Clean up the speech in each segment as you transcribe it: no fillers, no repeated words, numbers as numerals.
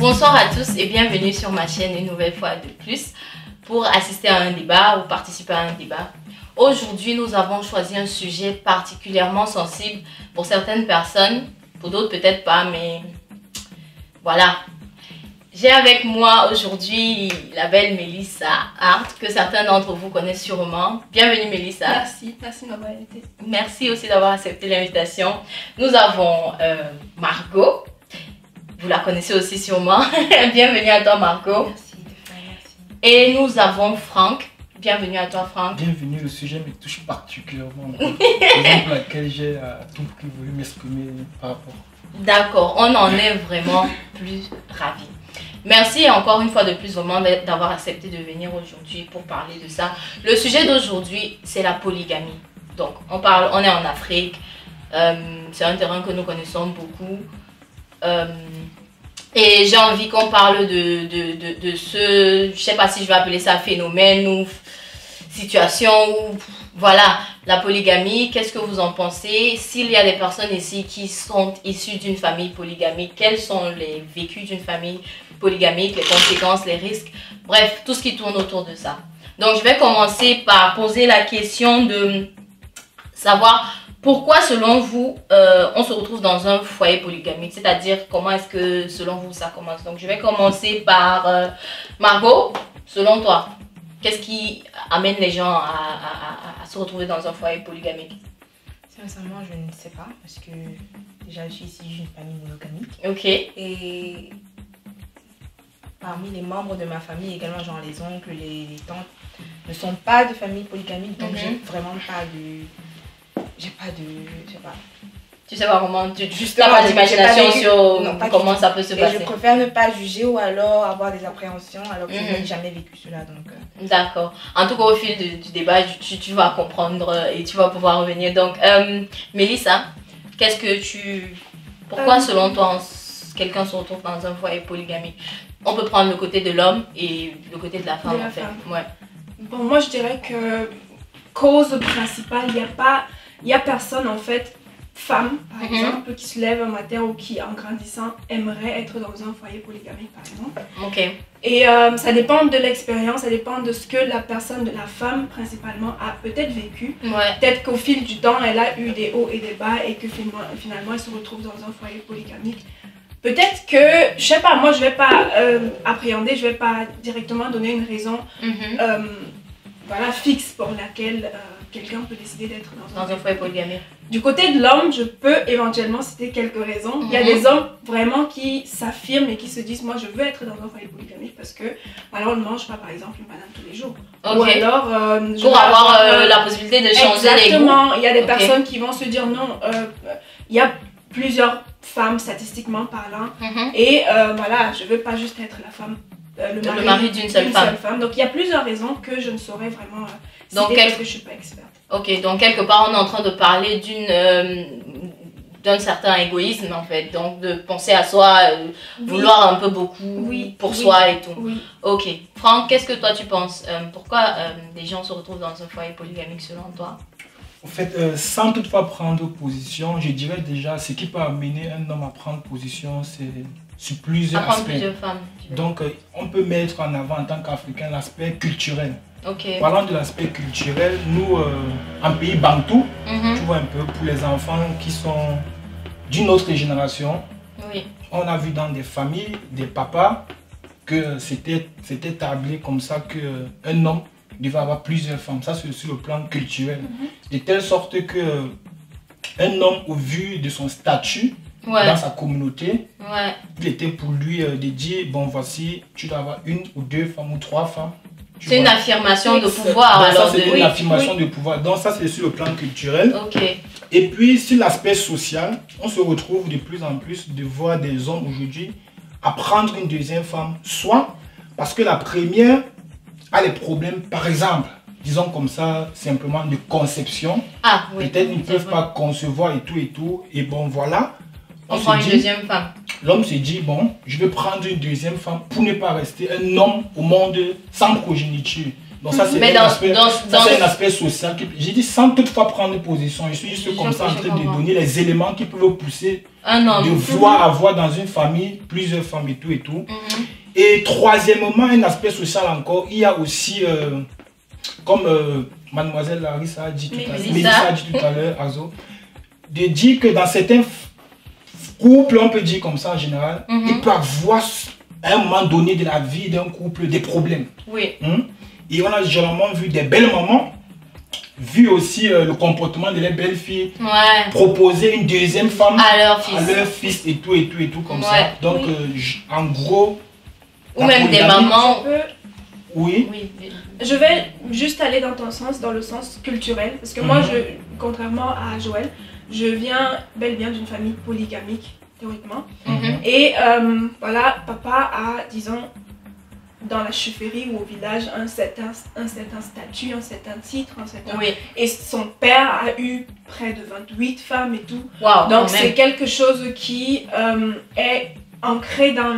Bonsoir à tous et bienvenue sur ma chaîne une nouvelle fois de plus pour assister à un débat ou participer à un débat. Aujourd'hui, nous avons choisi un sujet particulièrement sensible pour certaines personnes, pour d'autres peut-être pas, mais voilà. J'ai avec moi aujourd'hui la belle Mélissa Hart, que certains d'entre vous connaissent sûrement. Bienvenue Mélissa. Merci de m'avoir invité. Merci aussi d'avoir accepté l'invitation. Nous avons Margot. Vous la connaissez aussi sûrement. Bienvenue à toi Margot. Merci, merci. Et nous avons Franck. Bienvenue à toi Franck. Bienvenue, le sujet me touche particulièrement. Raison pour laquelle j'ai à tout prix voulu m'exprimer par rapport. D'accord, on en est vraiment plus ravis. Merci encore une fois de plus vraiment d'avoir accepté de venir aujourd'hui pour parler de ça. Le sujet d'aujourd'hui, c'est la polygamie. Donc, on est en Afrique. C'est un terrain que nous connaissons beaucoup. Et j'ai envie qu'on parle de ce, je sais pas si je vais appeler ça phénomène ou situation ou voilà, la polygamie. Qu'est-ce que vous en pensez? S'il y a des personnes ici qui sont issues d'une famille polygamique, quels sont les vécus d'une famille polygamique, les conséquences, les risques, bref, tout ce qui tourne autour de ça. Donc, je vais commencer par poser la question de savoir pourquoi, selon vous, on se retrouve dans un foyer polygamique, c'est-à-dire comment est-ce que, selon vous, ça commence. Donc, je vais commencer par Margot, selon toi, qu'est-ce qui amène les gens à se retrouver dans un foyer polygamique? Sincèrement, je ne sais pas parce que déjà je suis issue d'une famille monogamique. Ok. Et parmi les membres de ma famille, également genre les oncles, les tantes, ne sont pas de famille polygamique, donc j'ai vraiment pas de... J'ai pas de... Je sais pas. Tu sais pas comment, juste n'as pas d'imagination sur comment ça peut se et passer. je préfère ne pas juger ou alors avoir des appréhensions alors que je n'ai jamais vécu cela. D'accord. En tout cas, au fil du débat, tu vas comprendre et tu vas pouvoir revenir. Donc, Mélissa, qu'est-ce que tu... Pourquoi, selon toi, quelqu'un se retrouve dans un foyer polygamique? On peut prendre le côté de l'homme et le côté de la femme, en fait. Ouais. Bon, moi, je dirais que cause principale, il y a personne, en fait, femme, par exemple, qui se lève un matin ou qui, en grandissant, aimerait être dans un foyer polygamique, par exemple. Ok. Et ça dépend de l'expérience, ça dépend de ce que la personne, la femme principalement, a peut-être vécu. Ouais. Peut-être qu'au fil du temps, elle a eu des hauts et des bas et que finalement, elle se retrouve dans un foyer polygamique. Peut-être que, je sais pas, moi je vais pas appréhender, je vais pas directement donner une raison voilà, fixe pour laquelle quelqu'un peut décider d'être dans un foyer polygamique. Du côté de l'homme, je peux éventuellement citer quelques raisons. Il y a des hommes vraiment qui s'affirment et qui se disent, moi je veux être dans un foyer polygamique parce que alors on ne mange pas par exemple une banane tous les jours. Okay. Ou alors pour avoir la possibilité de changer les goûts. Exactement, il y a des personnes qui vont se dire non, il y a plusieurs femmes statistiquement parlant et voilà, je veux pas juste être la femme, le mari d'une seule femme. Donc il y a plusieurs raisons que je ne saurais vraiment citer parce que je suis pas experte. Ok, donc quelque part on est en train de parler d'un certain égoïsme en fait, donc de penser à soi, vouloir un peu beaucoup pour soi et tout. Oui. Ok, Franck, qu'est-ce que toi tu penses? Pourquoi les gens se retrouvent dans un foyer polygamique selon toi? En fait, sans toutefois prendre position, je dirais déjà ce qui peut amener un homme à prendre position, c'est sur plusieurs aspects. Plusieurs femmes. Donc, on peut mettre en avant en tant qu'Africain l'aspect culturel. Okay. Parlant de l'aspect culturel, nous, en pays bantou, tu vois un peu, pour les enfants qui sont d'une autre génération, on a vu dans des familles, des papas, que c'était établi comme ça qu'un homme devait avoir plusieurs femmes. Ça, c'est sur le plan culturel. De telle sorte que un homme, au vu de son statut dans sa communauté, il était pour lui de dire, bon voici, tu dois avoir une ou deux femmes ou trois femmes. C'est une affirmation de pouvoir. Donc, alors, c'est une affirmation de pouvoir. Donc ça, c'est sur le plan culturel. Et puis, sur l'aspect social, on se retrouve de plus en plus de voir des hommes aujourd'hui à prendre une deuxième femme, soit parce que la première a des problèmes, par exemple, disons comme ça, simplement de conception. Peut-être ils ne peuvent pas concevoir et tout, et bon voilà. On prend une deuxième femme. L'homme se dit, bon, je vais prendre une deuxième femme pour ne pas rester un homme au monde sans progéniture. Donc ça, c'est un aspect social. J'ai dit sans toutefois prendre position. Je suis juste comme ça en train de donner les éléments qui peuvent pousser de vouloir avoir dans une famille plusieurs femmes et tout et tout. Et troisièmement, un aspect social encore, il y a aussi, comme mademoiselle Larissa a dit tout à l'heure, Azo, de dire que dans certains couples, on peut dire comme ça en général, il peut avoir à un moment donné de la vie d'un couple des problèmes. Oui. Et on a généralement vu des belles mamans, vu aussi le comportement de les belles filles, proposer une deuxième femme à leur fils et tout comme ça. Donc en gros... Ou même des mamans... Oui. Je vais juste aller dans ton sens, dans le sens culturel, parce que moi, contrairement à Joël, je viens bel et bien d'une famille polygamique, théoriquement. Et voilà, papa a, disons, dans la chefferie ou au village, un certain statut, un certain titre, et son père a eu près de 28 femmes et tout. Donc c'est quelque chose qui est ancré dans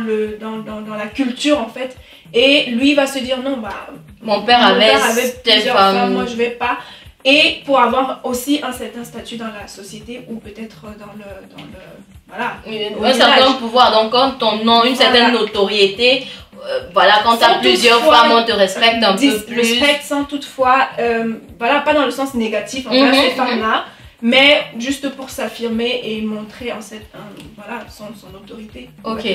la culture en fait. Et lui va se dire non, mon père avait plusieurs femmes, moi je vais pas. Et pour avoir aussi un certain statut dans la société ou peut-être dans le un certain pouvoir. Donc quand ton nom, une certaine notoriété, quand tu as plusieurs femmes, on te respecte un peu plus. Respecte sans toutefois, pas dans le sens négatif envers ces femmes-là, mais juste pour s'affirmer et montrer en son autorité. Ok,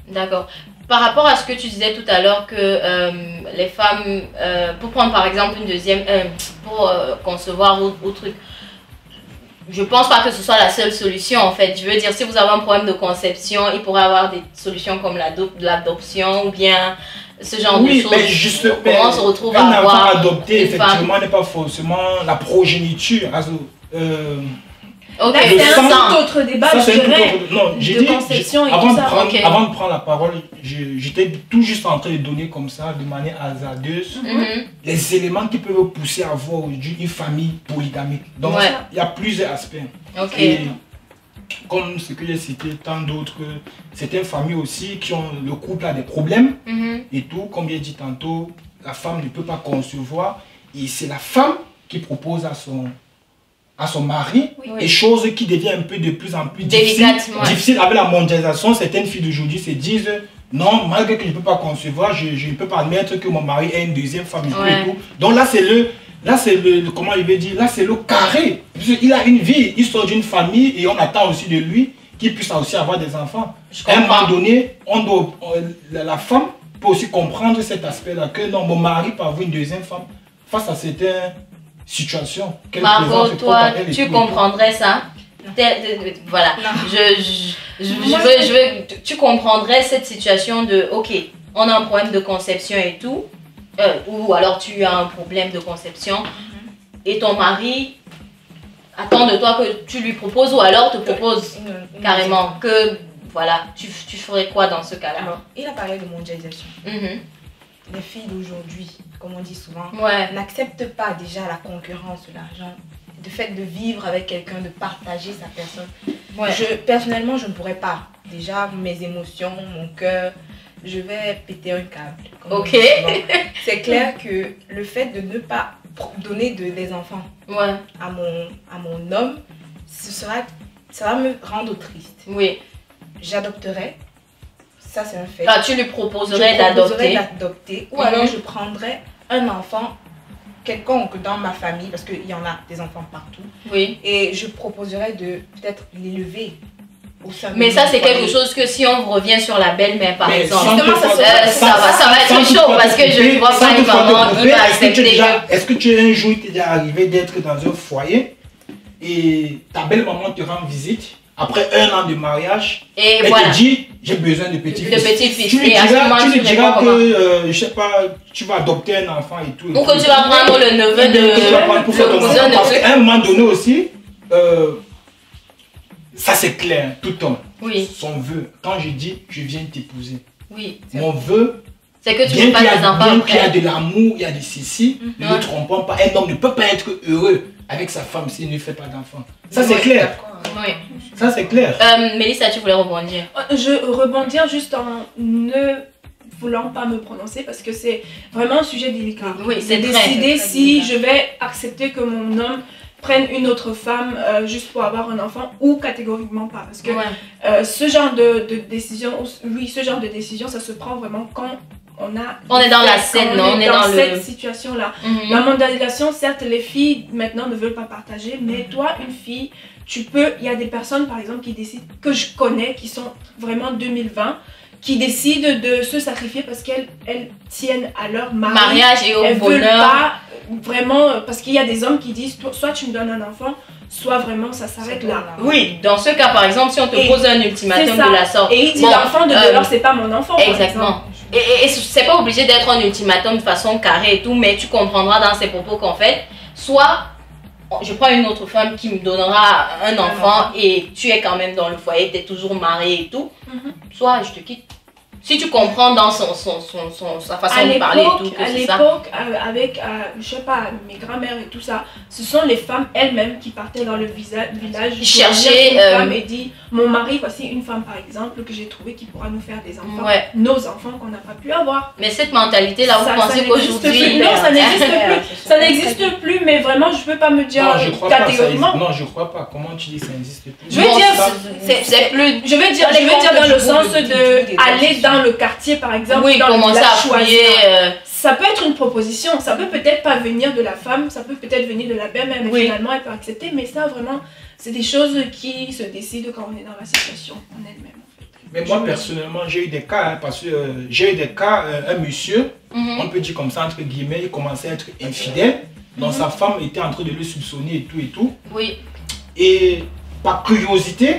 d'accord. Par rapport à ce que tu disais tout à l'heure que les femmes, pour prendre par exemple une deuxième, pour concevoir ou truc, je pense pas que ce soit la seule solution en fait. Je veux dire, si vous avez un problème de conception, il pourrait y avoir des solutions comme l'adoption ou bien ce genre de choses. Mais juste, comment on se retrouve à avoir avoir un enfant adopté, effectivement, n'est pas forcément la progéniture. Là, c'est un tout autre débat, de conception et avant tout ça. Avant de prendre la parole, j'étais tout juste en train de donner comme ça, de manière hasardeuse, les éléments qui peuvent pousser à avoir aujourd'hui une famille polygamique. Donc, il y a plusieurs aspects. Et comme ce que j'ai cité, tant d'autres, certaines familles aussi qui ont le couple a des problèmes et tout, comme j'ai dit tantôt, la femme ne peut pas concevoir et c'est la femme qui propose à son mari, et chose qui devient un peu de plus en plus difficile avec la mondialisation. Certaines filles d'aujourd'hui se disent non, malgré que je ne peux pas concevoir, je ne peux pas admettre que mon mari ait une deuxième femme et tout. Donc là c'est le comment il veut dire, là c'est le carré. Il a une vie, il sort d'une famille et on attend aussi de lui qu'il puisse aussi avoir des enfants. À un moment donné, la femme peut aussi comprendre cet aspect-là, que non, mon mari peut avoir une deuxième femme face à certaines situation. Margot, toi, tu comprendrais ça? Voilà. Tu comprendrais cette situation de, ok, on a un problème de conception et tout, ou alors tu as un problème de conception et ton mari attend de toi que tu lui proposes ou alors te propose carrément que, voilà, tu ferais quoi dans ce cas-là? Il a parlé de mondialisation. Les filles d'aujourd'hui, comme on dit souvent, n'acceptent pas déjà la concurrence, l'argent, le fait de vivre avec quelqu'un, de partager sa personne. Personnellement, je ne pourrais pas. Déjà, mes émotions, mon cœur, je vais péter un câble. C'est clair que le fait de ne pas donner des enfants à mon homme, ça va me rendre triste. J'adopterai. Ça, c'est un fait. Tu lui proposerais d'adopter. Ou alors je prendrais un enfant quelconque dans ma famille, parce qu'il y en a des enfants partout. Et je proposerais de peut-être l'élever au sein de Mais ça, c'est quelque chose que si on revient sur la belle-mère, par exemple, ça va être chaud parce que je ne vois pas une maman qui va accepter. Est-ce que tu es un jour, il t'est déjà arrivé d'être dans un foyer et ta belle-maman te rend visite après 1 an de mariage et te dit j'ai besoin de petit-fils. Tu lui diras que je sais pas, tu vas adopter un enfant et tout. Ou que tu vas prendre le neveu de pour faire ton enfant. Parce qu'à un moment donné aussi, ça c'est clair, tout homme. Son vœu, quand je dis je viens t'épouser, mon vœu, c'est que tu veux pas des enfants. Bien qu'il y a de l'amour, il y a des ceci, ne nous trompons pas, un homme ne peut pas être heureux avec sa femme s'il ne fait pas d'enfant. Ça c'est clair. Ça c'est clair. Mélissa, tu voulais rebondir? Je rebondir juste en ne voulant pas me prononcer parce que c'est vraiment un sujet délicat. Oui, c'est décider si je vais accepter que mon homme prenne une autre femme juste pour avoir un enfant ou catégoriquement pas. Parce que ce genre de décision, oui, ce genre de décision, ça se prend vraiment quand on est dans la scène, non? On est dans cette situation-là. La mondialisation, certes, les filles maintenant ne veulent pas partager, mais toi, une fille, tu peux... Il y a des personnes, par exemple, qui décident, que je connais, qui sont vraiment 2020, qui décident de se sacrifier parce qu'elles tiennent à leur mariage et au bonheur. Elles veulent pas vraiment... Parce qu'il y a des hommes qui disent, soit tu me donnes un enfant, soit vraiment ça s'arrête là. Oui, dans ce cas, par exemple, si on te pose un ultimatum de la sorte... Et il dit, l'enfant de dehors, c'est pas mon enfant. Exactement. Et c'est pas obligé d'être un ultimatum de façon carrée et tout, mais tu comprendras dans ses propos qu'en fait, soit je prends une autre femme qui me donnera un enfant et tu es quand même dans le foyer, tu es toujours marié et tout, soit je te quitte. Si tu comprends dans sa façon de parler et tout, à l'époque, avec, je sais pas, mes grand-mères et tout ça, ce sont les femmes elles-mêmes qui partaient dans le village chercher une femme et dit, mon mari, voici une femme par exemple que j'ai trouvé qui pourra nous faire des enfants, nos enfants qu'on n'a pas pu avoir. Mais cette mentalité-là, vous pensez qu'aujourd'hui... Non, ça n'existe plus. Ça n'existe plus, mais vraiment, je peux pas me dire catégoriquement. Non, je crois pas. Comment tu dis ça n'existe plus? Je veux dire, c'est plus... Je veux dire dans le sens de aller dans le quartier par exemple, oui, commencer à choisir. Ça peut être une proposition, ça peut peut-être pas venir de la femme, ça peut peut-être venir de la belle-mère, mais finalement elle peut accepter, mais ça vraiment, c'est des choses qui se décident quand on est dans la situation en elle-même. En fait. Mais moi personnellement, j'ai eu des cas, parce que j'ai eu des cas, un monsieur, on peut dire comme ça entre guillemets, il commençait à être infidèle, donc sa femme était en train de le soupçonner et tout. Oui. Et par curiosité,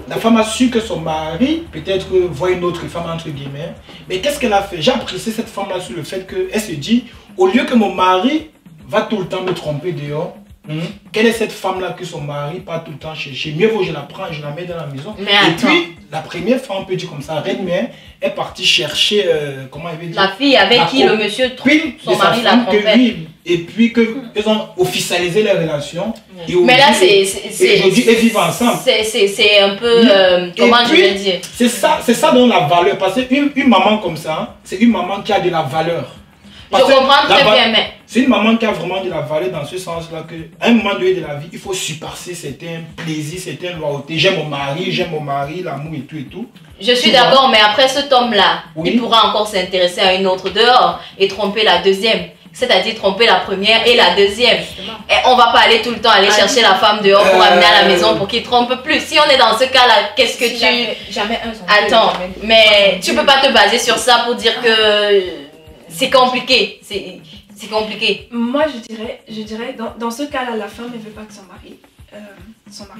la femme a su que son mari peut-être voit une autre femme entre guillemets. Mais qu'est-ce qu'elle a fait? J'ai apprécié cette femme-là sur le fait qu'elle se dit, au lieu que mon mari va tout le temps me tromper dehors, quelle est cette femme-là que son mari part tout le temps chercher? Mieux vaut je la prends, je la mets dans la maison. Mais et puis, la première femme, on peut dire comme ça, reine-mère, est partie chercher, comment elle veut dire, la fille avec qui le monsieur trompe son mari la trompait. Et puis qu'ils ont officialisé les relations. Mais là, c'est... aujourd'hui, ils vivent ensemble. C'est un peu... comment je vais dire? C'est ça dans la valeur. Parce qu'une maman comme ça, c'est une maman qui a de la valeur. Je comprends très bien, mais... C'est une maman qui a vraiment de la valeur dans ce sens-là qu'à un moment donné de la vie, il faut surpasser certains plaisirs, certaines loyautés. J'aime mon mari, l'amour et tout et tout. Je suis d'accord, mais après cet homme-là, il pourra encore s'intéresser à une autre dehors et tromper la deuxième. C'est-à-dire tromper la première et la deuxième. Et on va pas aller tout le temps aller chercher la femme dehors pour amener à la maison pour qu'il trompe plus. Si on est dans ce cas-là, qu'est-ce que Jamais Attends, mais tu peux pas te baser sur ça pour dire que c'est compliqué. C'est compliqué. Moi, je dirais dans ce cas-là, la femme, elle veut pas que son mari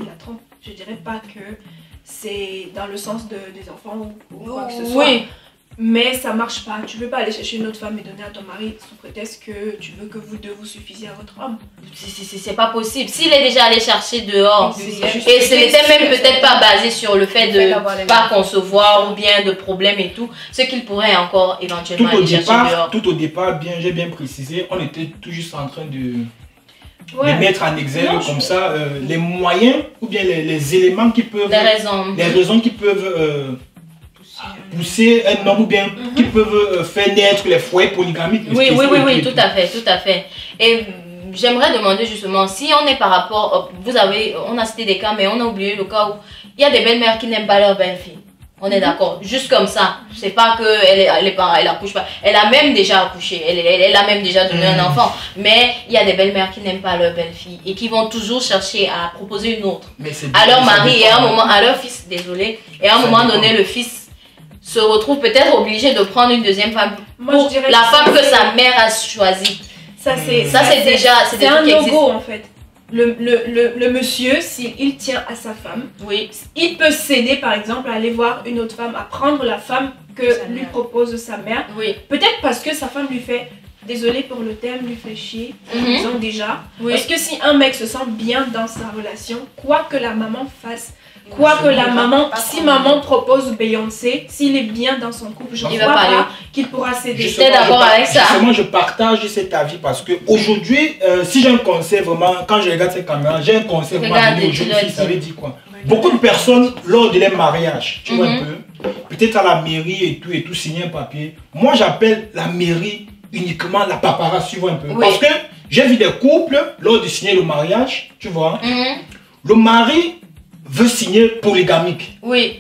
la trompe. Je dirais pas que c'est dans le sens des enfants ou quoi que ce soit. Oui. Mais ça marche pas. Tu veux pas aller chercher une autre femme et donner à ton mari sous prétexte que tu veux que vous deux vous suffisiez à votre homme. C'est pas possible. S'il est déjà allé chercher dehors, et ce n'était même peut-être pas basé sur le fait de pas concevoir ou bien de problèmes et tout, ce qu'il pourrait encore éventuellement aller chercher dehors. Tout au départ, j'ai bien précisé, on était tout juste en train de mettre en exergue comme ça les moyens ou bien les éléments qui peuvent... Les raisons qui peuvent... pousser un homme ou bien qui peuvent faire naître les foyers polygamiques. Oui, tout à fait. Et j'aimerais demander justement, si on est par rapport, on a cité des cas, mais on a oublié le cas où il y a des belles-mères qui n'aiment pas leur belle-fille. On est d'accord, juste comme ça. C'est pas qu'elle accouche pas. Elle a même déjà accouché, elle a même déjà donné un enfant. Mais il y a des belles-mères qui n'aiment pas leur belle-fille et qui vont toujours chercher à proposer une autre. À leur mari et à leur fils, désolé. Et à un moment donné, le fils se retrouve peut-être obligé de prendre une deuxième femme pour la femme que sa mère a choisie. Ça c'est déjà c'est un no-go en fait. Le monsieur, s'il tient à sa femme, il peut céder par exemple à aller voir une autre femme, à prendre la femme que lui propose sa mère. Peut-être parce que sa femme lui fait, désolé pour le terme, lui fait chier, disons déjà. Parce que si un mec se sent bien dans sa relation, quoi que la maman fasse, si maman propose Beyoncé, s'il est bien dans son couple, je ne crois pas qu'il pourra céder. J'étais d'accord avec ça. Justement, je partage cet avis parce qu'aujourd'hui, si j'ai un conseil vraiment, quand je regarde ces caméras, j'ai un conseil vraiment à donner aux jeunes filles, ça veut dire quoi? Beaucoup de personnes, lors de leur mariage, tu vois un peu, peut-être à la mairie et tout, signer un papier. Moi, j'appelle la mairie uniquement la paparazzi, tu vois un peu. Parce que j'ai vu des couples, lors de signer le mariage, tu vois, le mari veut signer polygamique. Oui.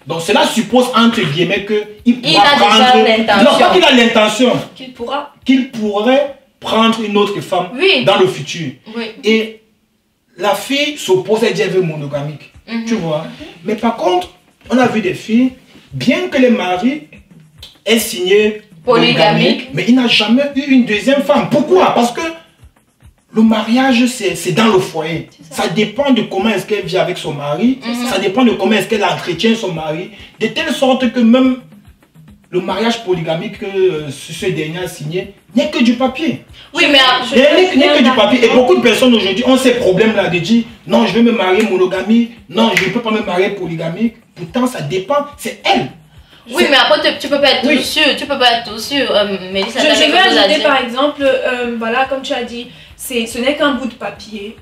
Donc cela suppose, entre guillemets, qu'il pourra prendre... Non, pas qu'il a l'intention. Qu'il pourrait prendre une autre femme dans le futur. Oui. Et la fille s'oppose, elle dit elle veut monogamique. Tu vois. Mais par contre, on a vu des filles, bien que les maris aient signé polygamique, mais il n'a jamais eu une deuxième femme. Pourquoi? Parce que le mariage, c'est dans le foyer. Ça dépend de comment est-ce qu'elle vit avec son mari. Ça dépend de comment est-ce qu'elle entretient son mari. De telle sorte que même le mariage polygamique que ce dernier a signé n'est que du papier. Oui, mais n'est que du papier. Et beaucoup de personnes aujourd'hui ont ces problèmes-là de dire non, je vais me marier monogamie, non, je ne peux pas me marier polygamique. Pourtant, ça dépend, c'est elle. Oui, mais après, tu peux pas être tout sûr. Tu peux pas être tout sûr. Mais je vais ajouter par exemple, voilà, comme tu as dit, ce n'est qu'un bout de papier.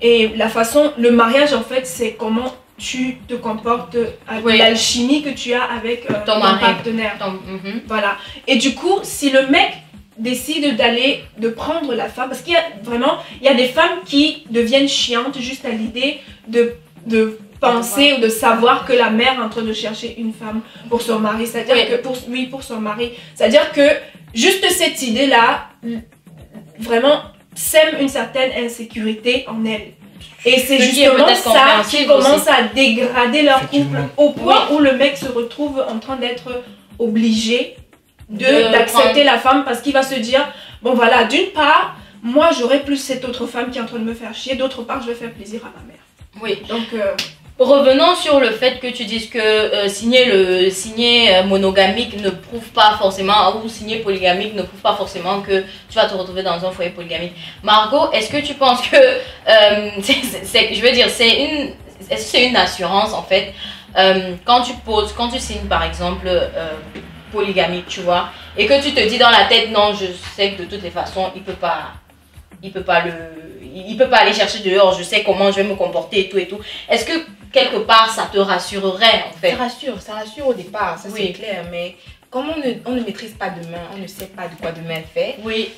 Et la façon, le mariage en fait, c'est comment tu te comportes, l'alchimie que tu as avec ton partenaire. Voilà. Et du coup, si le mec décide de prendre la femme, parce qu'il y a vraiment, il y a des femmes qui deviennent chiantes juste à l'idée de penser ou de savoir que la mère est en train de chercher une femme pour son mari, c'est-à-dire que pour son mari, c'est-à-dire que juste cette idée-là vraiment sème une certaine insécurité en elle. Et c'est justement ça qui commence à dégrader leur couple au point où le mec se retrouve en train d'être obligé d'accepter la femme parce qu'il va se dire, bon voilà, d'une part, moi j'aurai plus cette autre femme qui est en train de me faire chier, d'autre part je vais faire plaisir à ma mère. Oui. Donc revenons sur le fait que tu dises que signer monogamique ne prouve pas forcément, ou signer polygamique ne prouve pas forcément que tu vas te retrouver dans un foyer polygamique. Margot, est-ce que tu penses que, je veux dire, est-ce que c'est une assurance en fait, quand tu signes par exemple polygamique, tu vois, et que tu te dis dans la tête, non, je sais que de toutes les façons, il peut pas aller chercher dehors, je sais comment je vais me comporter et tout. Est-ce que quelque part ça te rassurerait en fait? Ça rassure au départ, ça c'est clair, mais comme on ne maîtrise pas demain, on ne sait pas de quoi demain fait. Oui.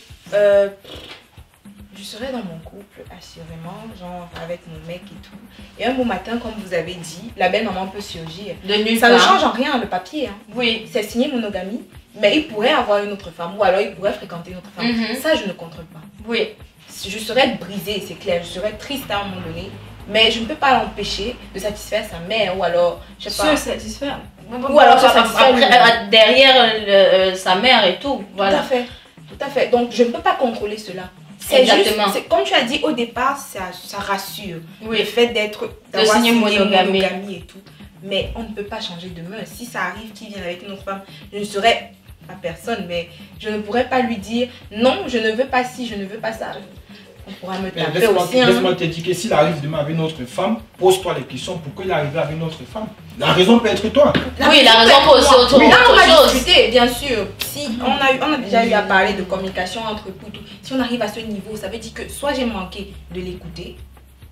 Je serais dans mon couple, assurément, genre avec mon mec et tout. Et un beau matin, comme vous avez dit, la belle maman peut surgir. Ça ne change en rien le papier. Hein. Oui. C'est signé monogamie, mais il pourrait avoir une autre femme ou alors il pourrait fréquenter une autre femme. Ça, je ne contrôle pas. Oui. Je serais brisée, c'est clair, je serais triste à un moment donné, mais je ne peux pas l'empêcher de satisfaire sa mère ou alors, je sais pas. Se satisfaire. Ou alors se satisfaire derrière sa mère et tout. Voilà. Tout à fait. Donc, je ne peux pas contrôler cela. C'est juste, comme tu as dit au départ, ça rassure. Oui. Le fait d'avoir signé monogamie et tout. Mais on ne peut pas changer demain. Si ça arrive qu'il vienne avec une autre femme, je ne serais pas personne, mais je ne pourrais pas lui dire non, je ne veux pas ci, je ne veux pas ça. On pourra me taper aussi. Laisse-moi te dire que s'il arrive demain avec une autre femme, pose-toi les questions. Pourquoi il est arrivé avec une autre femme? La raison peut être toi. Oui, la raison peut aussi autre chose. Là, on va discuter, bien sûr. Si on a déjà eu à parler de communication entre époux, si on arrive à ce niveau, ça veut dire que soit j'ai manqué de l'écouter,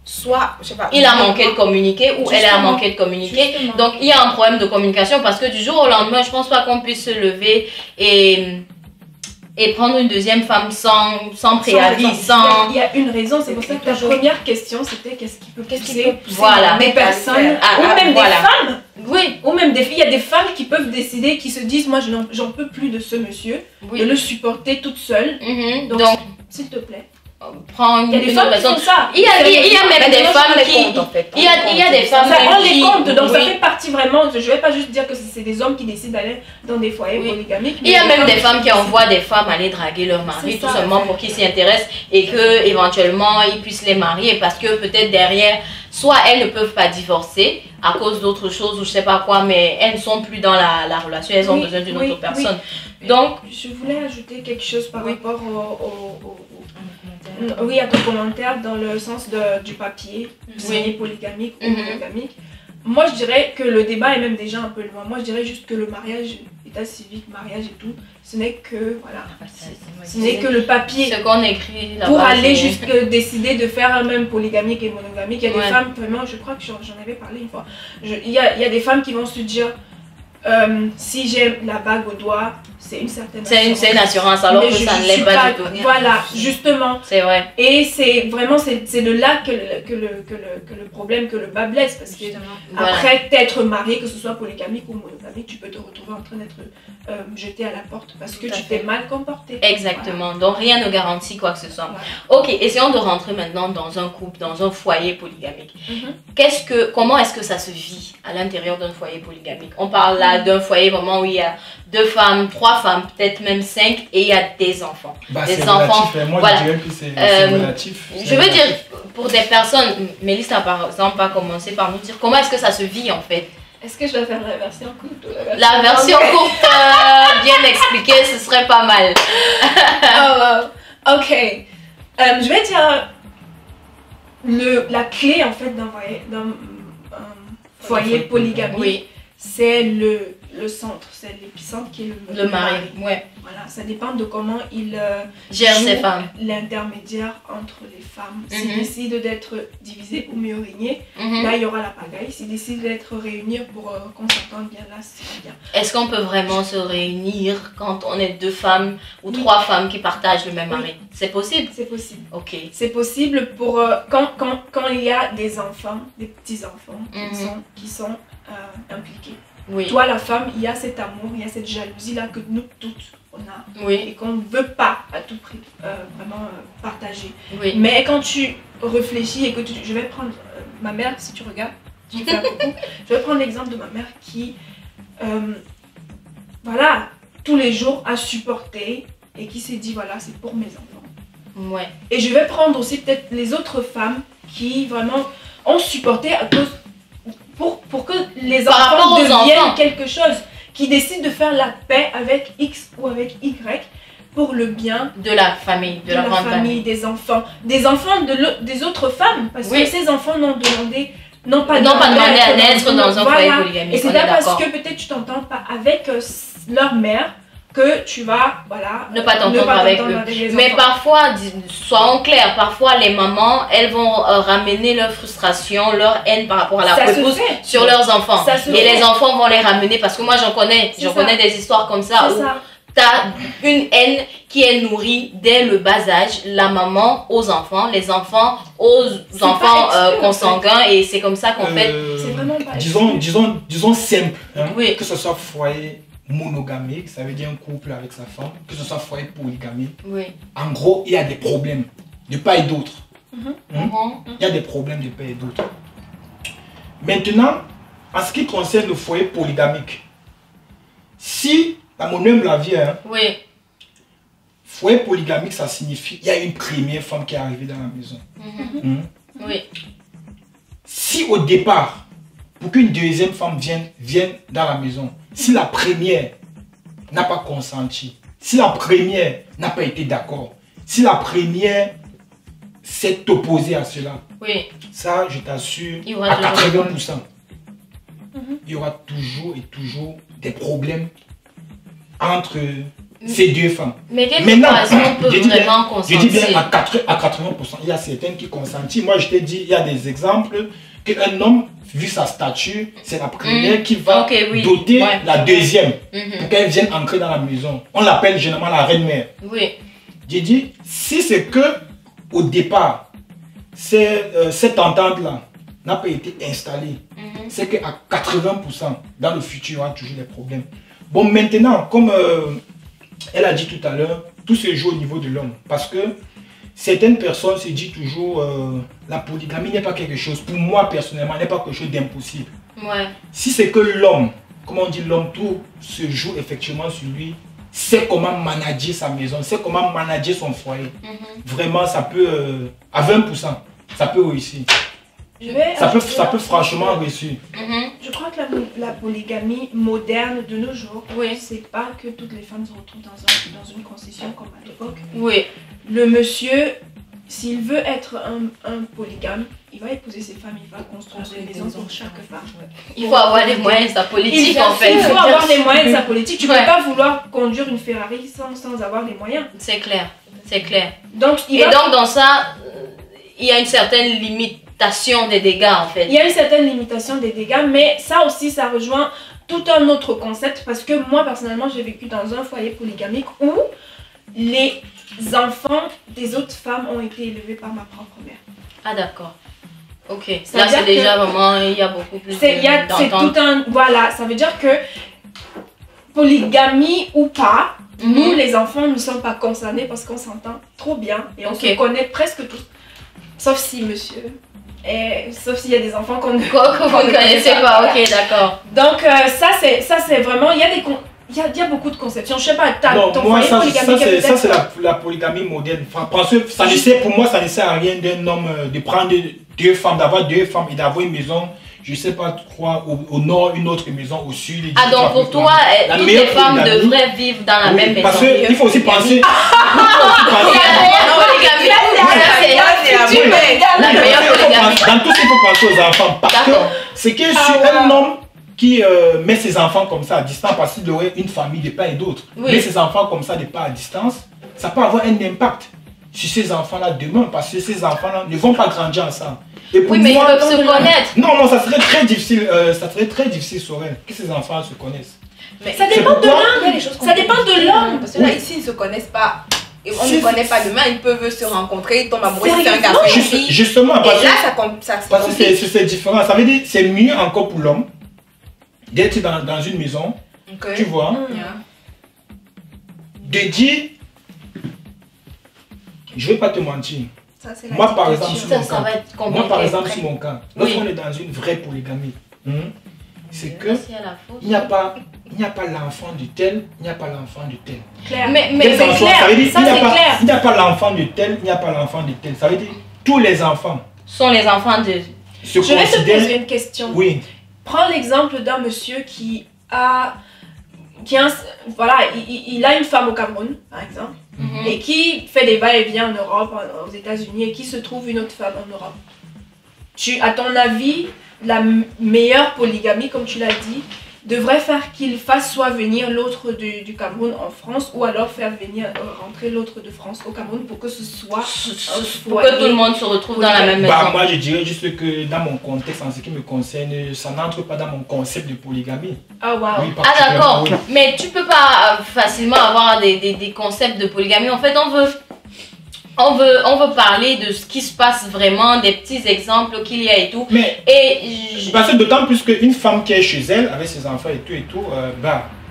soit, je sais pas, il a manqué de communiquer ou elle a manqué de communiquer. Donc, il y a un problème de communication parce que du jour au lendemain, je pense pas qu'on puisse se lever et prendre une deuxième femme sans préavis, Il y a une raison, c'est pour ça que ta première question c'était qu'est-ce qui peut pousser des personnes, ou même des femmes. Oui. Ou même des filles, il y a des femmes qui peuvent décider, qui se disent moi j'en peux plus de ce monsieur, de le supporter toute seule. Donc s'il te plaît. Prends une personne. Il y a même des femmes qui... Il y a des femmes on les compte, donc ça fait partie vraiment... Je ne vais pas juste dire que c'est des hommes qui décident d'aller dans des foyers polygamiques. Il y a même des femmes qui envoient des femmes aller draguer leur mari, tout simplement pour qu'ils s'y intéressent et qu'éventuellement ils puissent les marier parce que peut-être derrière, soit elles ne peuvent pas divorcer à cause d'autre chose ou je sais pas quoi, mais elles ne sont plus dans la relation, elles ont besoin d'une autre personne. Donc, je voulais ajouter quelque chose par rapport à ton commentaire dans le sens du papier, signé polygamique ou monogamique. Moi, je dirais que le débat est même déjà un peu loin. Moi, je dirais juste que le mariage, état civique, mariage et tout, ce n'est que, ce n'est que le papier. Ce qu'on écrit là-bas. Pour aller juste décider de faire même polygamique et monogamique. Il y a des femmes, vraiment, je crois que j'en avais parlé une fois. Il y a des femmes qui vont se dire, si j'ai la bague au doigt, c'est une certaine assurance. C'est une assurance, alors que ça ne l'est pas du tout. Voilà, justement. C'est vrai. Et c'est vraiment, c'est de là que le problème, que le bas blesse. Parce que après t'être marié, que ce soit polygamique ou monogamique, tu peux te retrouver en train d'être jeté à la porte parce que tu t'es mal comporté. Exactement. Voilà. Donc rien ne garantit quoi que ce soit. Voilà. Ok, essayons de rentrer maintenant dans un couple, dans un foyer polygamique. Comment est-ce que ça se vit à l'intérieur d'un foyer polygamique? On parle là d'un foyer vraiment où il y a 2 femmes, 3 femmes, peut-être même 5, et il y a des enfants. Des enfants. Relatif, moi, voilà. Je dirais que c'est relatif. Je veux dire, pour des personnes, Mélisse n'a par exemple pas commencé par nous dire comment est-ce que ça se vit en fait. Est-ce que je vais faire la version courte ou la version courte, bien expliquée, ce serait pas mal. Ok. Je vais dire la clé en fait d'un foyer polygamique. Oui. C'est le centre, c'est l'épicentre qui est le mari. Ouais. Voilà, ça dépend de comment il gère ses femmes. L'intermédiaire entre les femmes. S'il décide d'être divisé ou mieux régné, là il y aura la pagaille. S'il décide d'être réunis pour qu'on s'entende bien, là c'est bien. Est-ce qu'on peut vraiment se réunir quand on est 2 femmes ou 3 femmes qui partagent le même mari? C'est possible? C'est possible. Ok. C'est possible pour quand il y a des enfants, des petits-enfants qui sont impliqués. Oui. Toi, la femme, il y a cet amour, il y a cette jalousie-là que nous toutes, on a. Oui. Et qu'on ne veut pas à tout prix vraiment partager. Oui. Mais quand tu réfléchis et que je vais prendre ma mère, si tu regardes, tu fais beaucoup, je vais prendre l'exemple de ma mère qui, voilà, tous les jours a supporté et qui s'est dit, voilà, c'est pour mes enfants. Ouais. Et je vais prendre aussi peut-être les autres femmes qui vraiment ont supporté à cause... Pour que les enfants deviennent quelque chose, qui décident de faire la paix avec X ou avec Y pour le bien de la famille, de la grande famille, des enfants des autres femmes, parce que ces enfants n'ont pas demandé à naître dans un foyer polygamique. Et c'est pas parce que peut-être tu t'entends pas avec leur mère que tu vas, voilà, ne pas t'entendre avec eux. Mais parfois, soyons clairs, parfois les mamans, elles vont ramener leur frustration, leur haine par rapport à la épouse sur leurs enfants. Et les enfants vont les ramener, parce que moi j'en connais des histoires comme ça où tu as une haine qui est nourrie dès le bas âge, la maman aux enfants, les enfants aux enfants consanguins, et c'est comme ça qu'on fait. C'est vraiment pas disons simple, hein, oui. Que ce soit foyer monogamique, ça veut dire un couple avec sa femme, que ce soit foyer polygamique. Oui. En gros, il y a des problèmes de part et d'autre. Il y a des problèmes de part et d'autre. Maintenant, en ce qui concerne le foyer polygamique, si, à mon humble avis, oui. Foyer polygamique, ça signifie qu'il y a une première femme qui est arrivée dans la maison. Oui. Si au départ, pour qu'une deuxième femme vienne dans la maison, si la première n'a pas consenti, si la première n'a pas été d'accord, si la première s'est opposée à cela, ça, je t'assure, à 80%, il y aura toujours et toujours des problèmes entre ces 2 femmes. Mais maintenant, on peut vraiment consentir. Je dis bien à 80%, il y a certaines qui consentent. Moi, je t'ai dit, il y a des exemples qu'un homme, vu sa stature, c'est la première qui va doter la deuxième pour qu'elle vienne entrer dans la maison. On l'appelle généralement la reine-mère. Oui. J'ai dit, si c'est que au départ, cette entente-là n'a pas été installée, c'est qu'à 80%, dans le futur, il y aura toujours des problèmes. Bon, maintenant, comme elle a dit tout à l'heure, tout se joue au niveau de l'homme. Parce que certaines personnes se disent toujours la polygamie n'est pas quelque chose, pour moi personnellement, n'est pas quelque chose d'impossible. Ouais. Si c'est que l'homme, comme on dit l'homme, tout se joue effectivement sur lui, sait comment manager sa maison, sait comment manager son foyer. Vraiment, ça peut, à 20%, ça peut réussir. Ça peut franchement réussir. Je crois que la polygamie moderne de nos jours, c'est pas que toutes les femmes se retrouvent dans une concession comme à l'époque. Oui. Le monsieur, s'il veut être un polygame, il va épouser ses femmes, il va construire des maisons pour chaque femme. Il faut avoir les moyens de sa politique en fait. Il faut avoir les moyens de sa politique. Tu ne peux pas vouloir conduire une Ferrari sans avoir les moyens. C'est clair, c'est clair. Donc, donc dans ça, il y a une certaine limitation des dégâts en fait. Il y a une certaine limitation des dégâts, mais ça aussi, ça rejoint tout un autre concept parce que moi, personnellement, j'ai vécu dans un foyer polygamique où les enfants des autres femmes ont été élevés par ma propre mère. Ah d'accord. Ok. Là c'est déjà vraiment, il y a beaucoup plus c'est tout un... Voilà, ça veut dire que polygamie ou pas, nous les enfants ne sommes pas concernés parce qu'on s'entend trop bien et on se connaît presque tous. Sauf si monsieur... sauf s'il y a des enfants qu'on ne connaissait pas. Ok, d'accord. Donc ça c'est vraiment... Il y a beaucoup de conceptions. Je sais pas, ton foyer polygamique... Ça c'est la polygamie moderne. Parce que pour moi, ça ne sert à rien d'un homme de prendre deux femmes, d'avoir deux femmes et d'avoir une maison, je sais pas quoi, au nord, une autre maison au sud. Ah donc pour toi, toutes les femmes devraient vivre dans la même maison. Parce qu'il faut aussi penser... La meilleure polygamie. Dans tout ce qu'il faut penser aux enfants. Parce que c'est que sur un homme qui met ses enfants comme ça à distance, parce qu'il aurait une famille de part et d'autre, met ses enfants comme ça de part à distance, ça peut avoir un impact sur ces enfants-là demain, parce que ces enfants-là ne vont pas grandir ensemble. Et pour mais moi, ils peuvent se connaître. Non, ça serait très difficile sur elle, que ces enfants se connaissent. Mais ça dépend de l'homme. Ça dépend de l'homme. Parce que là, ici, ils ne se connaissent pas. Et on ne connaît pas demain, ils peuvent se rencontrer, ils tombent amoureux, ils font un garçon, une fille. Justement, et là, ça se parce que c'est différent. Ça veut dire que c'est mieux encore pour l'homme d'être dans une maison, tu vois, de dire, je ne vais pas te mentir. Moi par exemple, sur mon cas, lorsqu'on est dans une vraie polygamie, c'est que il n'y a pas l'enfant de tel, il n'y a pas l'enfant de tel. Mais c'est clair, ça c'est clair. Il n'y a pas l'enfant de tel, il n'y a pas l'enfant de tel. Ça veut dire tous les enfants sont les enfants de... Je vais te poser une question. Oui. Prends l'exemple d'un monsieur il a une femme au Cameroun, par exemple, et qui fait des va-et-vient en Europe, aux États-Unis, et qui se trouve une autre femme en Europe. À ton avis, la meilleure polygamie, comme tu l'as dit, devrait faire qu'il fasse soit venir l'autre du Cameroun en France, ou alors faire venir rentrer l'autre de France au Cameroun pour que ce soit pour que tout le monde se retrouve dans la même maison. Moi je dirais juste que dans mon contexte, en ce qui me concerne, ça n'entre pas dans mon concept de polygamie. Ah wow. Oui, d'accord, mais tu peux pas facilement avoir des concepts de polygamie. En fait, on veut parler de ce qui se passe vraiment, des petits exemples qu'il y a et tout. Mais parce que d'autant plus qu'une femme qui est chez elle, avec ses enfants et tout,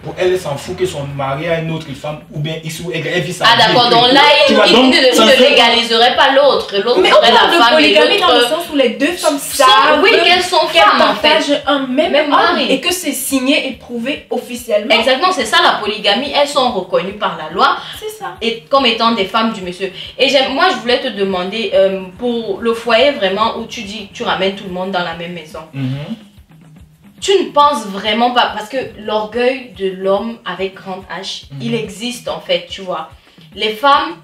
pour elle s'en fout que son mari a une autre femme, ou bien elle vit sa vie. Ah d'accord, donc là, il ne légaliserait pas l'autre. L'autre serait la femme et polygamie dans le sens où les deux femmes savent qu'elles sont femmes en fait. Un même mari. Et que c'est signé et prouvé officiellement. Exactement, c'est ça la polygamie. Elles sont reconnues par la loi. C'est ça. Et comme étant des femmes du monsieur. Et moi, je voulais te demander, pour le foyer vraiment où tu dis tu ramènes tout le monde dans la même maison. Tu ne penses vraiment pas, parce que l'orgueil de l'homme avec grand H, il existe en fait, tu vois. Les femmes,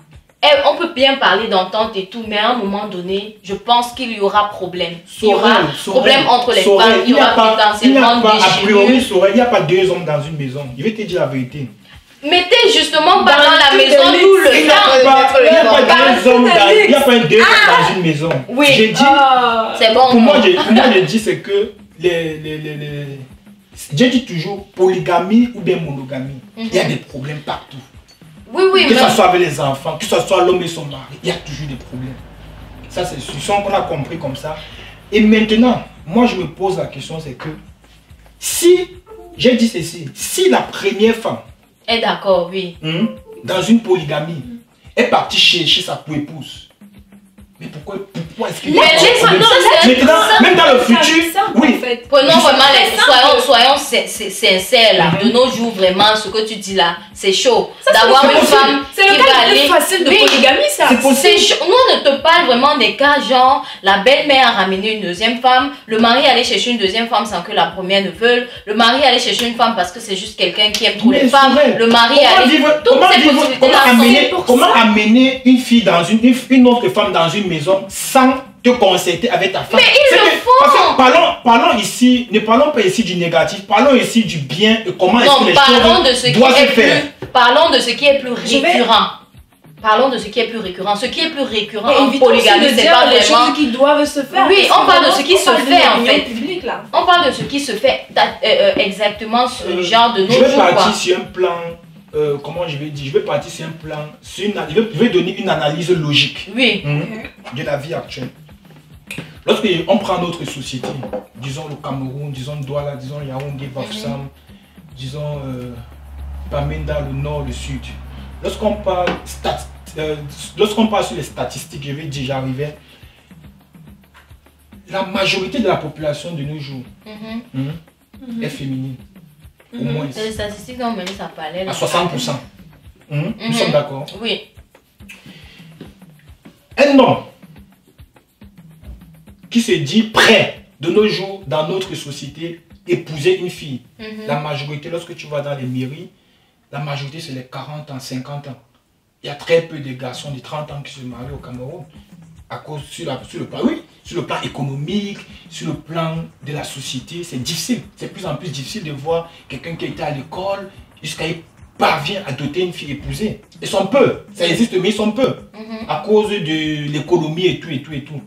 on peut bien parler d'entente et tout, mais à un moment donné, je pense qu'il y aura problème. Il y aura problème entre les femmes, il y aura potentiellement des déchirures. Il n'y a pas deux hommes dans une maison, je vais te dire la vérité. Mettez justement pas dans la maison tout le temps. Il n'y a pas deux hommes dans une maison. Oui, j'ai dit, c'est bon. Pour moi, je dis c'est que j'ai dit toujours polygamie ou bien monogamie. Il y a des problèmes partout. Oui, que ce soit avec les enfants, que ce soit l'homme et son mari, il y a toujours des problèmes. Ça, c'est sûr qu'on a compris comme ça. Et maintenant, moi, je me pose la question, c'est que si, j'ai dit ceci, si la première femme est d'accord, oui, dans une polygamie, est partie chez sa épouse, mais pourquoi est-ce qu'il y a maintenant, même dans le futur, oui. Prenons vraiment soyons sincères là. De nos jours, vraiment, ce que tu dis là, c'est chaud. D'avoir une femme qui va aller... C'est le cas facile de polygamie, ça. C'est chaud. Nous, on ne te parle vraiment des cas genre, la belle-mère a ramené une deuxième femme, le mari allait chercher une deuxième femme sans que la première ne veuille, le mari allait chercher une femme parce que c'est juste quelqu'un qui aime trop les femmes, le mari allait... Comment amener une fille dans une autre femme dans une maison sans te concerter avec ta femme? Mais ils le font. Parce que parlons ici, ne parlons pas ici du négatif, parlons ici du bien et comment est-ce que les choses doivent se faire. Parlons de ce qui est plus récurrent. Parlons de ce qui est plus récurrent. Ce qui est plus récurrent en polygamie, c'est pas les vraiment... choses qui doivent se faire. Oui, on parle de ce qui se fait en fait. politique là. On parle de ce qui se fait exactement ce genre de nos jours. Je vais partir sur un plan, comment je vais dire, je vais partir sur un plan, je vais donner une analyse logique de la vie actuelle. Lorsqu'on prend notre société, disons le Cameroun, disons Douala, disons Yaoundé, Bafoussam, disons Bamenda, le nord, le sud. Lorsqu'on parle sur les statistiques, je vais dire, j'arrivais, la majorité de la population de nos jours est féminine. Au moins. Les statistiques dont Mélissa parlait. À 60%. Nous sommes d'accord? Oui. Un homme qui se dit prêt de nos jours dans notre société épouser une fille. La majorité, lorsque tu vas dans les mairies, la majorité c'est les 40 ans, 50 ans. Il y a très peu de garçons de 30 ans qui se marient au Cameroun. À cause, sur le plan économique, sur le plan de la société, c'est difficile. C'est de plus en plus difficile de voir quelqu'un qui a été à l'école jusqu'à il parvient à doter une fille épousée. Ils sont peu, ça existe mais ils sont peu. À cause de l'économie et tout.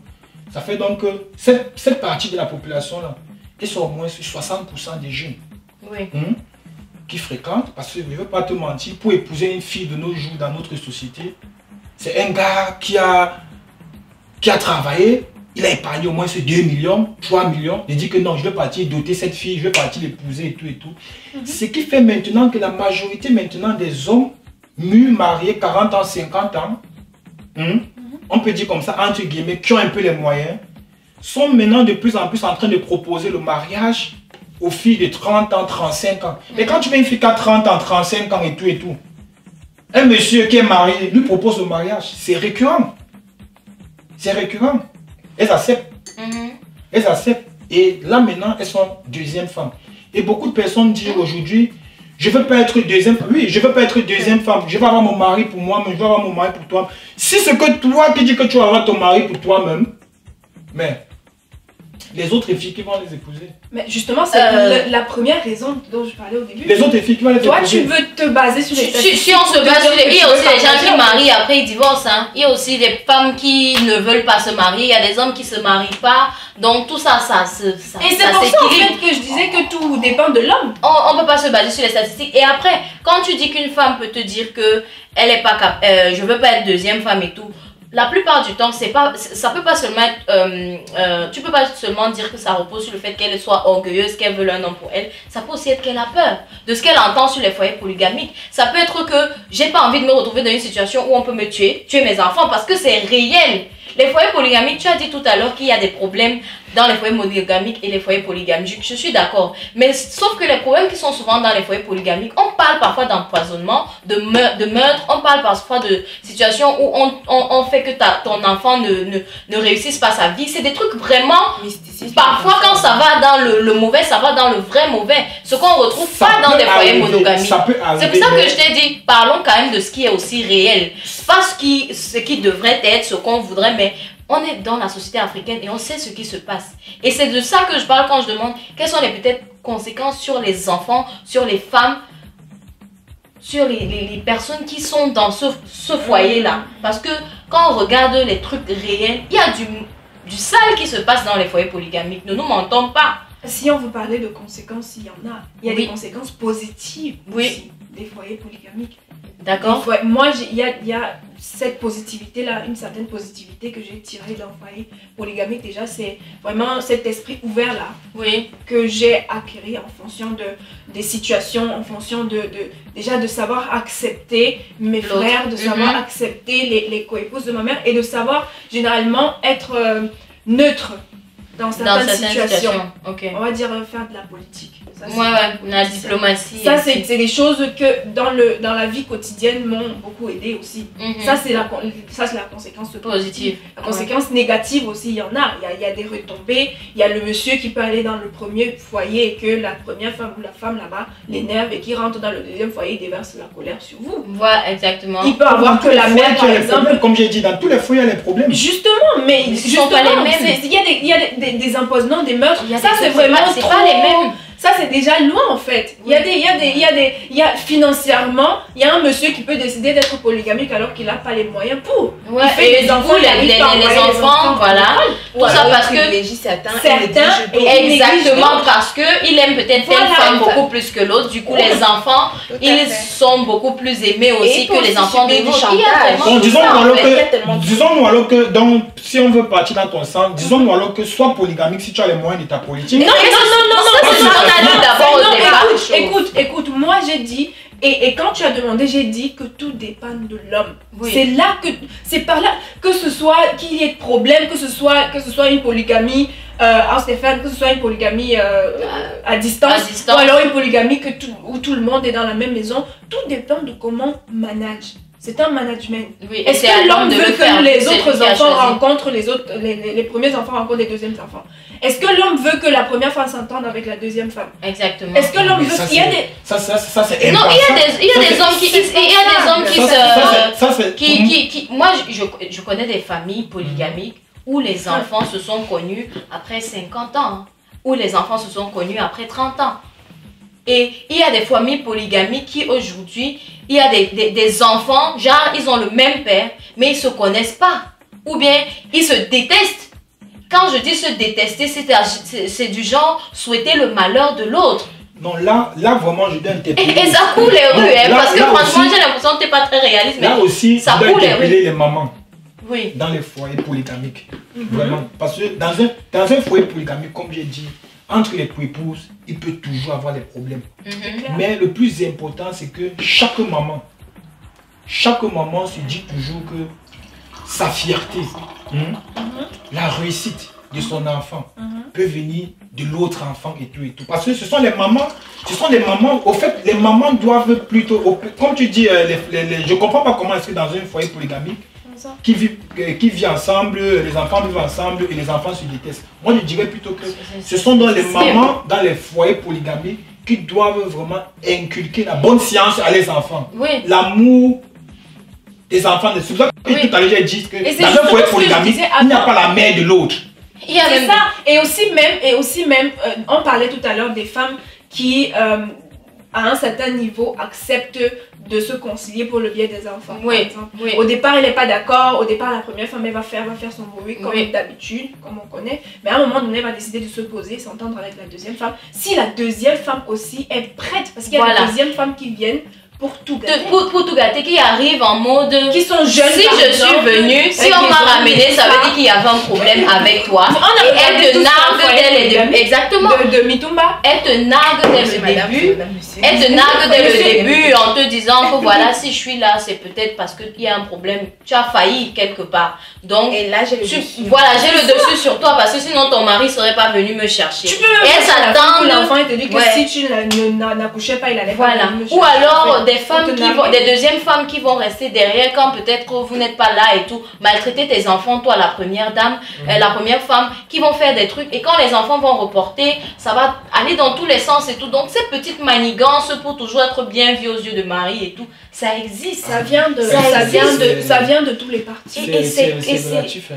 Ça fait donc que cette partie de la population là, ils sont au moins sur 60% des jeunes qui fréquentent, parce que je ne veux pas te mentir, pour épouser une fille de nos jours dans notre société, c'est un gars qui a travaillé, il a épargné au moins 2 millions, 3 millions, il dit que non, je vais partir doter cette fille, je vais partir l'épouser et tout. Ce qui fait maintenant que la majorité maintenant des hommes mûrs, mariés, 40 ans, 50 ans, on peut dire comme ça, entre guillemets, qui ont un peu les moyens, sont maintenant de plus en plus en train de proposer le mariage aux filles de 30 ans, 35 ans. Mais quand tu veux une fille qui a 30 ans, 35 ans et tout, un monsieur qui est marié lui propose le mariage, c'est récurrent. C'est récurrent. Elles acceptent. Elles acceptent. Et là maintenant, elles sont deuxième femme. Et beaucoup de personnes disent aujourd'hui, je ne veux pas être deuxième femme. Oui, je ne veux pas être deuxième femme. Je vais avoir mon mari pour moi, mais je vais avoir mon mari pour toi. Si c'est que toi qui dis que tu vas avoir ton mari pour toi-même, mais les autres filles qui vont les épouser. Mais justement, c'est la première raison dont je parlais au début. Les autres filles qui vont les épouser. Toi, tu veux te baser sur les statistiques. Si on se base sur les... Il y a aussi les gens qui marient, après ils divorcent. Il y a aussi des femmes qui ne veulent pas se marier. Il y a des hommes qui ne se marient pas. Donc tout ça, ça s'équilibre. Et c'est pour ça en fait que je disais que tout dépend de l'homme. On ne peut pas se baser sur les statistiques. Et après, quand tu dis qu'une femme peut te dire que elle est pas je veux pas être deuxième femme et tout, la plupart du temps, ça peut pas seulement être, tu peux pas seulement dire que ça repose sur le fait qu'elle soit orgueilleuse, qu'elle veut un homme pour elle. Ça peut aussi être qu'elle a peur de ce qu'elle entend sur les foyers polygamiques. Ça peut être que j'ai pas envie de me retrouver dans une situation où on peut me tuer mes enfants, parce que c'est réel. Les foyers polygamiques, tu as dit tout à l'heure qu'il y a des problèmes dans les foyers monogamiques et les foyers polygamiques. Je suis d'accord. Mais sauf que les problèmes qui sont souvent dans les foyers polygamiques, on parle parfois d'empoisonnement, de meurtre, on parle parfois de situations où on fait que ton enfant ne réussisse pas sa vie. C'est des trucs vraiment... Parfois, quand ça va dans le mauvais, ça va dans le vrai mauvais. Ce qu'on ne retrouve pas dans des foyers monogamiques. C'est pour ça que je t'ai dit, parlons quand même de ce qui est aussi réel. Pas ce qui devrait être, ce qu'on voudrait, mais on est dans la société africaine et on sait ce qui se passe. Et c'est de ça que je parle quand je demande quelles sont les peut-être conséquences sur les enfants, sur les femmes, sur les personnes qui sont dans ce foyer-là. Parce que quand on regarde les trucs réels, il y a du sale qui se passe dans les foyers polygamiques. Ne nous mentons pas. Si on veut parler de conséquences, il y en a. Il y a des conséquences positives aussi des foyers polygamiques. D'accord. Moi, il y a cette positivité-là, une certaine positivité que j'ai tirée d'un foyer polygamique. Déjà, c'est vraiment cet esprit ouvert-là que j'ai acquis en fonction des situations, en fonction déjà de savoir accepter mes frères, de savoir accepter les co-épouses de ma mère et de savoir généralement être neutre dans certaines situations. On va dire faire de la politique. Ça, la diplomatie. Ça, c'est des choses que dans la vie quotidienne m'ont beaucoup aidé aussi. Ça, c'est la conséquence positive. La conséquence négative aussi, il y en a. Il y a des retombées. Il y a le monsieur qui peut aller dans le premier foyer et que la première femme ou la femme là-bas l'énerve et qui rentre dans le deuxième foyer et déverse la colère sur vous. Voilà, exactement. Il peut avoir que la mère, par exemple. Comme j'ai dit, dans tous les foyers, il y a des problèmes. Justement, mais ils ne sont pas les mêmes. Il y a des empoisonnements, des meurtres. Ça, c'est vraiment pas les mêmes. Ça, c'est déjà loin en fait. Financièrement, il y a un monsieur qui peut décider d'être polygamique alors qu'il n'a pas les moyens pour. Ouais, et du coup, les enfants, voilà. Tout ça parce que certains exactement, parce qu'il aime peut-être telle femme beaucoup plus que l'autre. Du coup, les enfants, ils sont beaucoup plus aimés aussi que les enfants de l'autre. Disons-nous alors que, donc, si on veut partir dans ton sens, disons-nous alors que sois polygamique si tu as les moyens de ta politique. Non, écoute, moi j'ai dit, et quand tu as demandé, j'ai dit que tout dépend de l'homme. Oui. C'est par là, que ce soit qu'il y ait de problème, que ce soit une polygamie en Stéphane, que ce soit une polygamie à distance, ou alors une polygamie où tout le monde est dans la même maison, tout dépend de comment on manage. C'est un management. Oui, est-ce que l'homme veut que les autres enfants rencontrent les premiers enfants rencontrent les deuxièmes enfants? Est-ce que l'homme veut que la première femme s'entende avec la deuxième femme? Exactement. Est-ce que l'homme veut qu'il y a des... Ça c'est non, il y a des hommes qui moi je connais des familles polygamiques où les enfants se sont connus après 50 ans, où les enfants se sont connus après 30 ans. Et il y a des familles polygamiques qui aujourd'hui, il y a des enfants, genre ils ont le même père, mais ils ne se connaissent pas. Ou bien ils se détestent. Quand je dis se détester, c'est du genre souhaiter le malheur de l'autre. Non, là vraiment je dois interpeller. Et ça coule les rues, parce que franchement j'ai l'impression que tu n'es pas très réaliste. Là aussi, ça je dois interpeller les mamans. Oui. Dans les foyers polygamiques. Vraiment. Parce que dans un foyer polygamique, comme j'ai dit, entre les épouses, il peut toujours avoir des problèmes. Mais le plus important, c'est que chaque maman se dit toujours que sa fierté, la réussite de son enfant peut venir de l'autre enfant et tout et tout. Parce que ce sont des mamans, au fait, les mamans doivent plutôt, comme tu dis, je ne comprends pas comment est-ce que dans un foyer polygamique, qui vit ensemble, les enfants vivent ensemble et les enfants se détestent. Moi je dirais plutôt que ce sont dans les mamans, dans les foyers polygamiques qui doivent vraiment inculquer la bonne science à les enfants. Oui. L'amour des enfants. C'est pour ça que tout à l'heure j'ai dit que dans un foyer polygamique, il n'y a pas la mère de l'autre. C'est ça. Et aussi même, on parlait tout à l'heure des femmes qui, à un certain niveau, acceptent de se concilier pour le bien des enfants. Oui, oui. Au départ, elle n'est pas d'accord. Au départ, la première femme, elle va faire son bruit comme d'habitude, comme on connaît. Mais à un moment donné, elle va décider de se poser, s'entendre avec la deuxième femme. Si la deuxième femme aussi est prête, parce qu'il y a des deuxièmes femmes qui viennent pour tout gâter. Pour tout gâter, qui arrivent en mode... Qui sont jeunes. Si je suis venue, si on m'a ramené, ça veut dire qu'il y avait un problème avec toi. Et elle te nargue dès le début. Exactement. De Mitumba. Elle te nargue dès le début. Elle te nargue dès le début en te disant que voilà, si je suis là, c'est peut-être parce qu'il y a un problème. Tu as failli quelque part. Donc, et là, j'ai le dessus. Voilà, j'ai le dessus sur toi parce que sinon ton mari ne serait pas venu me chercher. Tu peux et elle s'attend. L'enfant, il te dit que si tu n'accouchais pas, il allait pas venir me chercher. Ou alors, des deuxièmes femmes qui vont rester derrière quand peut-être vous n'êtes pas là et tout, maltraiter tes enfants, toi la première dame, la première femme, qui vont faire des trucs et quand les enfants vont reporter, ça va aller dans tous les sens et tout. Donc ces petites manigances pour toujours être bien vu aux yeux de Marie et tout, ça existe. Ça vient de tous les partis. C'est relatif.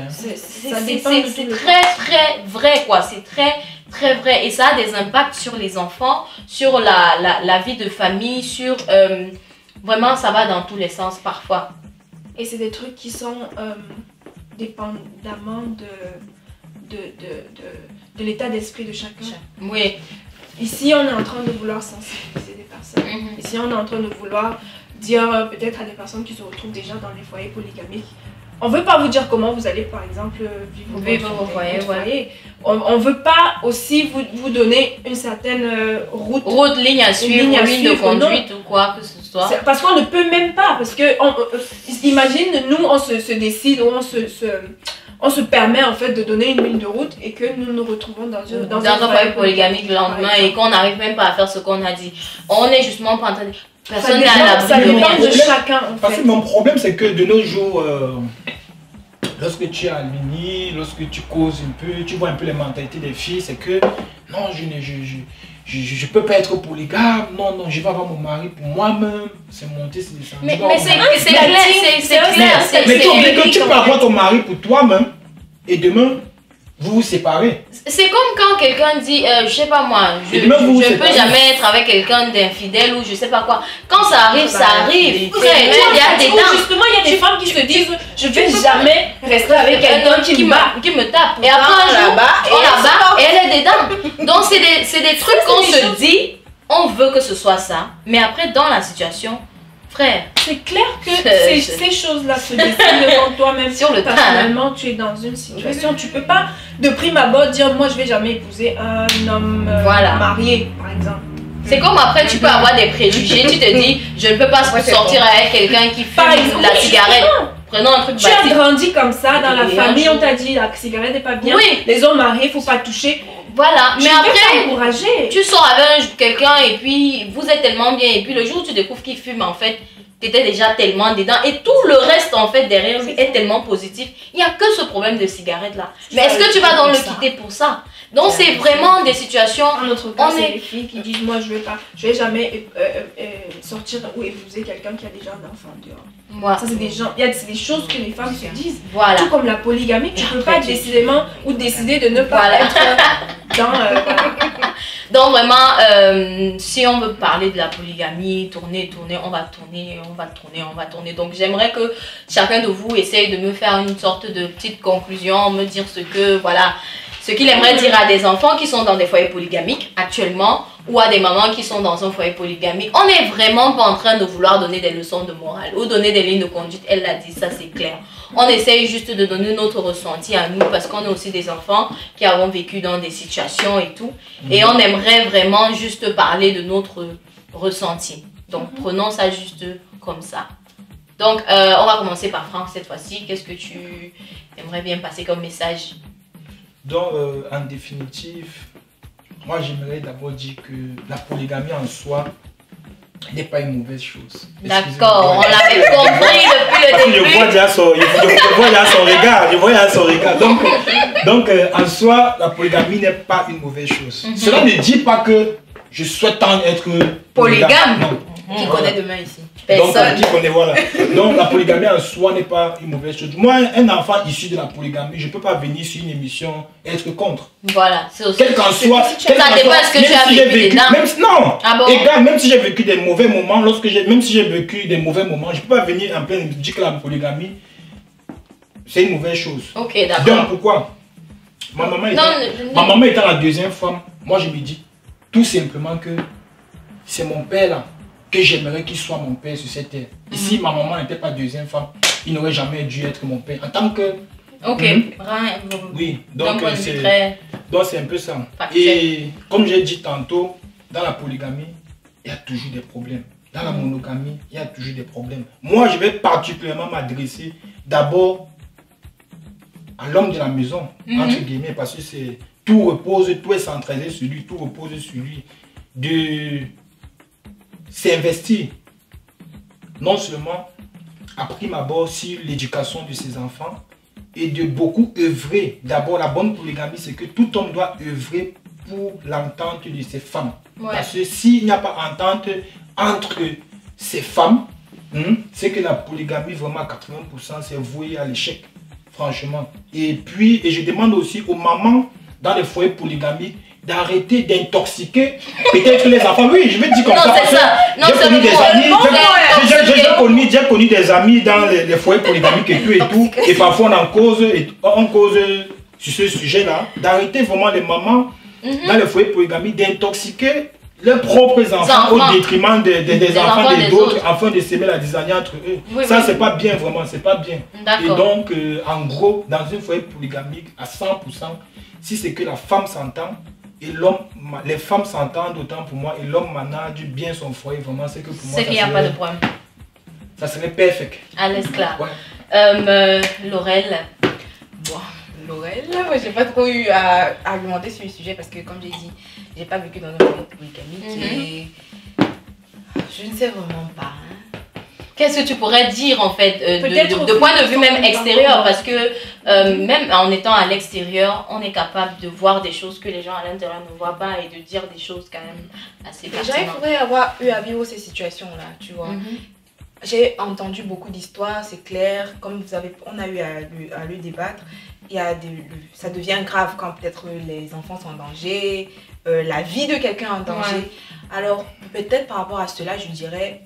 C'est très vrai quoi, c'est très vrai et ça a des impacts sur les enfants, sur la vie de famille, sur vraiment ça va dans tous les sens parfois. Et c'est des trucs qui sont dépendamment de l'état d'esprit de chacun. Oui. Ici on est en train de vouloir sensibiliser des personnes. Ici on est en train de vouloir dire peut-être à des personnes qui se retrouvent déjà dans les foyers polygamiques. On ne veut pas vous dire comment vous allez, par exemple, vivre vos foyers. On ne veut pas aussi vous donner une certaine ligne à suivre, ligne de conduite ou quoi que ce soit. Parce qu'on ne peut même pas. Parce que, imagine, nous, on se décide, on se permet en fait de donner une ligne de route et que nous nous retrouvons dans un foyer polygamique le lendemain et qu'on n'arrive même pas à faire ce qu'on a dit. On est justement pas en train de... Personne n'a la ça dépend de chacun en fait. Parce que mon problème c'est que de nos jours, lorsque tu es à l'uni, lorsque tu causes un peu, tu vois un peu les mentalités des filles, c'est que non, je peux pas être polygame, non, je vais avoir mon mari pour moi-même, c'est monter, c'est descendre. Mais c'est clair, c'est clair. Mais tu oublies que tu peux avoir ton mari pour toi-même et demain, vous vous séparez. C'est comme quand quelqu'un dit, je sais pas moi, je ne peux jamais être avec quelqu'un d'infidèle ou je sais pas quoi. Quand ça arrive, ça arrive. Frère, il y a des dames. Justement, il y a des femmes qui se disent, je ne vais jamais rester avec quelqu'un qui me tape. Et après un jour, on la bat et elle est des dames. Donc c'est des trucs qu'on se dit, on veut que ce soit ça. Mais après, dans la situation, frère, c'est clair que ces choses-là se décident devant toi-même. Sur le personnellement, tu es dans une situation, tu peux pas de prime abord dire moi je vais jamais épouser un homme marié, par exemple. C'est comme après tu peux avoir des préjugés, tu te dis je ne peux pas sortir avec quelqu'un qui fume la cigarette. Prenons un truc basique. Tu as grandi comme ça dans la famille, on t'a dit la cigarette n'est pas bien, les hommes mariés, il faut pas toucher. Voilà, mais après, tu sors avec quelqu'un et puis vous êtes tellement bien et puis le jour où tu découvres qu'il fume en fait, tu étais déjà tellement dedans et tout le reste en fait derrière lui est tellement positif. Il n'y a que ce problème de cigarette là. Mais est-ce que tu vas donc le quitter pour ça? Donc c'est vraiment des situations. En notre cas, c'est les filles qui disent moi je vais jamais sortir ou épouser quelqu'un qui a déjà un enfant dehors. Voilà. Ça c'est des choses que les femmes se disent. Voilà. Tout comme la polygamie, tu peux pas décidément ou décider de ne pas être dans. Donc vraiment, si on veut parler de la polygamie, tourner, on va tourner. Donc j'aimerais que chacun de vous essaye de me faire une sorte de petite conclusion, me dire ce qu'il aimerait dire à des enfants qui sont dans des foyers polygamiques actuellement ou à des mamans qui sont dans un foyer polygamique. On n'est vraiment pas en train de vouloir donner des leçons de morale ou donner des lignes de conduite. Elle l'a dit, ça c'est clair. On essaye juste de donner notre ressenti à nous parce qu'on est aussi des enfants qui avons vécu dans des situations et tout. Et on aimerait vraiment juste parler de notre ressenti. Donc prenons ça juste comme ça. Donc on va commencer par Franck cette fois-ci. Qu'est-ce que tu aimerais bien passer comme message? Donc en définitive, moi j'aimerais d'abord dire que la polygamie en soi n'est pas une mauvaise chose. D'accord, on l'avait compris depuis le début. Je vois déjà son regard. Donc en soi, la polygamie n'est pas une mauvaise chose. Cela ne dit pas que je souhaite être polygame. Non. Qui connaît demain ici? Personne. Donc, qui connaît, voilà. Donc la polygamie en soi n'est pas une mauvaise chose. Moi, un enfant issu de la polygamie, je ne peux pas venir sur une émission et être contre. Voilà, c'est aussi. Quel qu'en soit. Ça dépend ce que tu as vécu. Non, égal, même si j'ai vécu des mauvais moments, même si j'ai vécu des mauvais moments, je ne peux pas venir en plein dire que la polygamie, c'est une mauvaise chose. Ok, d'accord. Donc pourquoi? Ma maman étant la deuxième femme, moi je me dis tout simplement que c'est mon père là que j'aimerais qu'il soit mon père sur cette terre. Et si ma maman n'était pas deuxième femme, il n'aurait jamais dû être mon père. En tant que... Ok. Oui, donc c'est un peu ça. Et comme j'ai dit tantôt, dans la polygamie, il y a toujours des problèmes. Dans la monogamie, il y a toujours des problèmes. Moi, je vais particulièrement m'adresser d'abord à l'homme de la maison, entre guillemets, parce que tout est centralisé sur lui, tout repose sur lui. De s'investir non seulement à prime abord sur l'éducation de ses enfants et de beaucoup œuvrer. D'abord, la bonne polygamie, c'est que tout homme doit œuvrer pour l'entente de ses femmes. Parce que s'il n'y a pas entente entre ces femmes, c'est que la polygamie, vraiment à 80%, c'est voué à l'échec, franchement. Et puis, je demande aussi aux mamans dans les foyers polygamiques d'arrêter d'intoxiquer peut-être les enfants. Oui, je vais dire comme ça. J'ai connu des amis dans les foyers polygamiques et tout. Et parfois on cause sur ce sujet-là. D'arrêter vraiment les mamans dans les foyers polygamiques d'intoxiquer leurs propres enfants au détriment des enfants des autres afin de s'aimer la disanie entre eux. Ça, c'est pas bien vraiment, c'est pas bien. Et donc, en gros, dans une foyer polygamique à 100%, si c'est que la femme s'entend, et l'homme, les femmes s'entendent autant pour moi et l'homme manage bien son foyer, vraiment c'est que pour moi c'est qu'il n'y a pas de problème. Ça serait parfait. À l'esclave. Laurel. Bon, Laurel, moi j'ai pas trop eu à argumenter sur le sujet parce que comme j'ai dit, j'ai pas vécu dans un foyer polygamique et je ne sais vraiment pas. Qu'est-ce que tu pourrais dire en fait de point de vue même extérieur, parce que même en étant à l'extérieur, on est capable de voir des choses que les gens à l'intérieur ne voient pas et de dire des choses quand même assez pertinentes. Déjà, il faudrait avoir eu à vivre ces situations-là, tu vois. j'ai entendu beaucoup d'histoires, c'est clair. Comme on a eu à le débattre, ça devient grave quand peut-être les enfants sont en danger, la vie de quelqu'un en danger. Ouais. Alors, peut-être par rapport à cela, je dirais,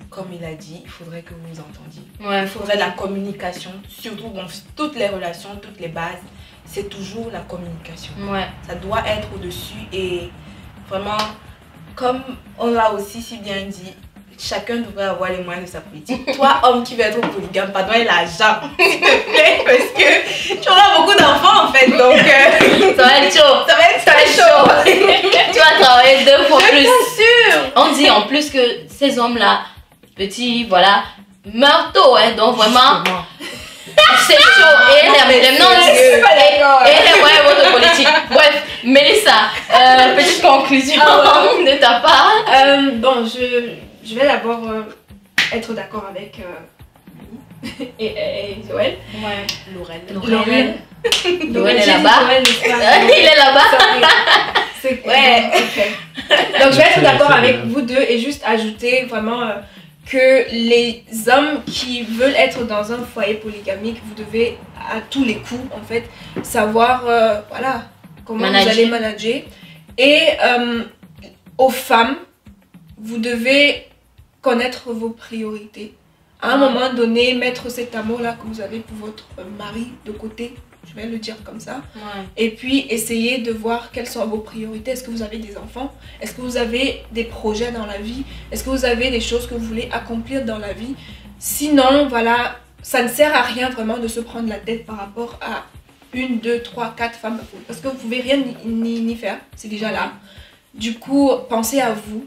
comme il a dit, il faudrait que vous vous entendiez. Ouais. Il faudrait de la communication, surtout dans toutes les relations, toutes les bases. C'est toujours la communication. Ouais. Ça doit être au-dessus et vraiment, comme on l'a aussi si bien dit, chacun devrait avoir les moyens de sa politique. Toi, homme qui veut être polygame, pardon, et l'argent, s'il te plaît, parce que tu auras beaucoup d'enfants en fait, donc ça va être chaud. Ça va être très chaud. Tu vas travailler 2 fois plus. Sûr. On dit en plus que ces hommes-là, petits, voilà, meurent tôt, hein, donc vraiment, c'est chaud. Et les moyens votre politique. Bref, Mélissa, petite conclusion de ta part. Bon, je vais d'abord être d'accord avec et Joël. Ouais. Laurel est là-bas. Il est là-bas. Ouais. Okay. Donc je vais être d'accord avec vous deux et juste ajouter vraiment que les hommes qui veulent être dans un foyer polygamique, vous devez à tous les coups en fait savoir voilà comment vous allez manager. Et aux femmes, vous devez connaître vos priorités. À un moment donné, mettre cet amour-là que vous avez pour votre mari de côté, je vais le dire comme ça. Ouais. Et puis, essayer de voir quelles sont vos priorités. Est-ce que vous avez des enfants? Est-ce que vous avez des projets dans la vie? Est-ce que vous avez des choses que vous voulez accomplir dans la vie? Sinon, voilà, ça ne sert à rien vraiment de se prendre la tête par rapport à 1, 2, 3, 4 femmes. Parce que vous ne pouvez rien ni faire. C'est déjà là. Du coup, pensez à vous.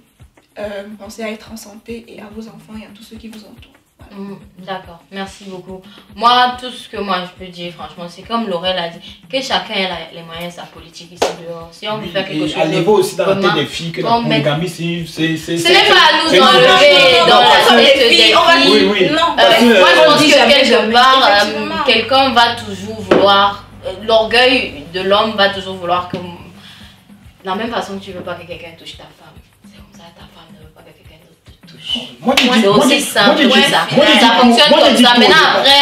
Pensez à être en santé et à vos enfants et à tous ceux qui vous entourent. Voilà. D'accord, merci beaucoup. Moi, tout ce que je peux dire, franchement, c'est comme Laurel a dit, que chacun ait les moyens de sa politique ici dehors. Si on veut faire quelque chose. Allez-vous aussi dans la tête des filles que la polygamie, c'est. Ce n'est pas à nous d'enlever dans la tête des filles. Oui. Moi, je pense que quelque part, quelqu'un va toujours vouloir. L'orgueil de l'homme va toujours vouloir que. De la même façon que tu ne veux pas que quelqu'un touche ta femme. Ta femme ne veut pas que quelqu'un d'autre te touche. C'est aussi simple que ça. Ça fonctionne comme ça. Maintenant, après,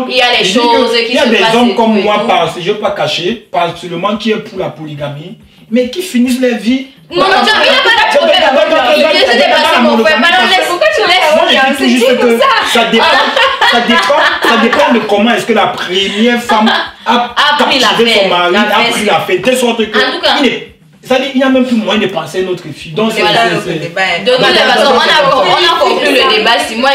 il y a les choses qui se passent. Il y a des hommes comme moi, je ne veux pas cacher, particulièrement qui est pour la polygamie, mais qui finissent leur vie. Non, il n'a pas de problème. Je suis dépassé, mon frère. Pourquoi tu laisses? C'est juste que ça dépend de comment est-ce que la première femme a captivé son mari, a pris la fête, de sorte que. C'est-à-dire qu'il n'y a même plus moyen de penser à notre fille. Donc, voilà, de toutes les façons, on a conclu le débat. Si moi,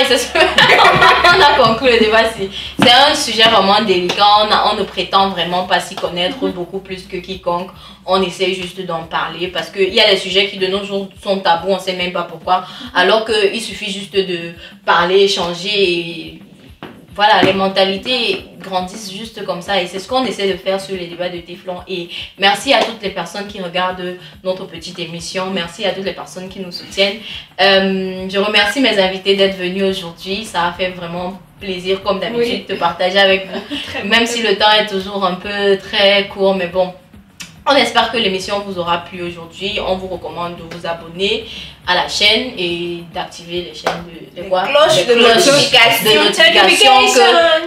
on a conclu le débat. C'est un sujet vraiment délicat. On ne prétend vraiment pas s'y connaître beaucoup plus que quiconque. On essaie juste d'en parler parce qu'il y a des sujets qui de nos jours sont tabous. On ne sait même pas pourquoi. Alors qu'il suffit juste de parler, échanger et. Voilà, les mentalités grandissent juste comme ça et c'est ce qu'on essaie de faire sur les débats de Téflon. Et merci à toutes les personnes qui regardent notre petite émission. Merci à toutes les personnes qui nous soutiennent. Je remercie mes invités d'être venus aujourd'hui. Ça a fait vraiment plaisir, comme d'habitude, de partager avec vous. Même si le temps est toujours un peu très court, mais bon. On espère que l'émission vous aura plu aujourd'hui. On vous recommande de vous abonner à la chaîne et d'activer les chaînes de notification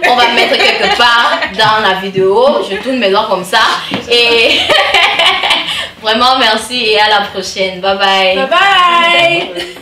qu'on va mettre quelque part dans la vidéo. Je tourne mes doigts comme ça. Et vraiment merci et à la prochaine. Bye bye. Bye bye.